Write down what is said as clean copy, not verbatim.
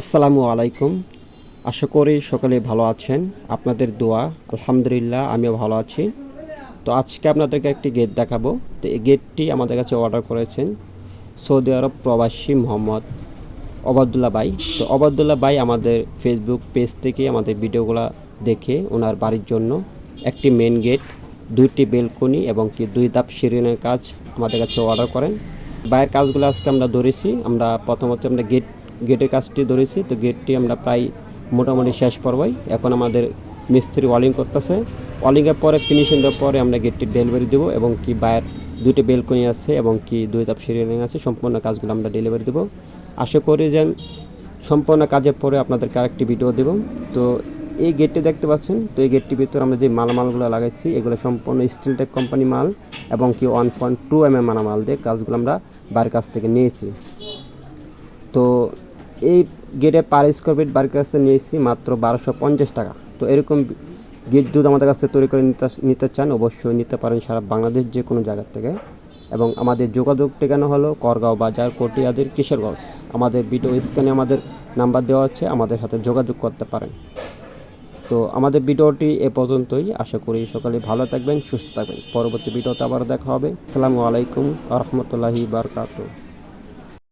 আসসালামু আলাইকুম। আশা করি সকলে ভালো আছেন। আপনাদের দোয়া আলহামদুলিল্লাহ আমিও ভালো আছি। তো আজকে আপনাদেরকে একটি গেট দেখাবো। তো এই গেটটি আমাদের কাছে অর্ডার করেছেন সৌদি আরব প্রবাসী মোহাম্মদ ওবায়দুল্লাহ ভাই। তো ওবায়দুল্লাহ ভাই আমাদের ফেসবুক পেজ থেকে আমাদের ভিডিওগুলো দেখে ওনার বাড়ির জন্য একটি মেন গেট, 2টি বেলকনি এবং কি 2 ধাপ সিঁড়ির কাজ আমাদের কাছে অর্ডার করেন। বাইরের কাজগুলো আজকে আমরা ধরেছি। আমরা প্রথমত আমরা গেটের কাজটি ধরেছি। তো গেটটি আমরা প্রায় মোটামুটি শেষ পর্বই। এখন আমাদের মিস্ত্রি ওয়ালিং করতেছে। ওয়ালিংয়ের পরে ফিনিশিং দেওয়ার পরে আমরা গেটটি ডেলিভারি দেবো এবং কি বাইরের 2টি বেলকনি আছে এবং কি 2 ধাপ সিঁড়ি আছে, সম্পূর্ণ কাজগুলো আমরা ডেলিভারি দেবো। আশা করি যে সম্পূর্ণ কাজের পরে আপনাদেরকে আরেকটি ভিডিও দেব। তো এই গেটটি দেখতে পাচ্ছেন। তো এই গেটটির ভিতরে আমরা যে মালামালগুলো লাগাইছি এগুলো সম্পূর্ণ স্টিলটেক কোম্পানি মাল এবং কি 1.2 মালামাল দিয়ে কাজগুলো আমরা বাড়ির কাছ থেকে নিয়েছি। তো এই গেটের পার স্কোয়ার ফিট বাড়ির কাছ থেকে নিয়েছি মাত্র 1250 টাকা। তো এরকম গেট যদি আমাদের কাছ থেকে তৈরি করে নিতে চান অবশ্যই নিতে পারেন সারা বাংলাদেশ যে কোনো জায়গার থেকে। এবং আমাদের যোগাযোগ ঠিকানা হলো করগাঁও বাজার, কটিয়াদির, কিশোরগঞ্জ। আমাদের ভিডিও স্ক্রিনে আমাদের নাম্বার দেওয়া আছে, আমাদের সাথে যোগাযোগ করতে পারেন। তো আমাদের ভিডিওটি এ পর্যন্তই। আশা করি সকালে ভালো থাকবেন, সুস্থ থাকবেন। পরবর্তী ভিডিওতে আবার দেখা হবে। আসসালামু আলাইকুম ওয়া রাহমাতুল্লাহি ওয়া বারাকাতুহু।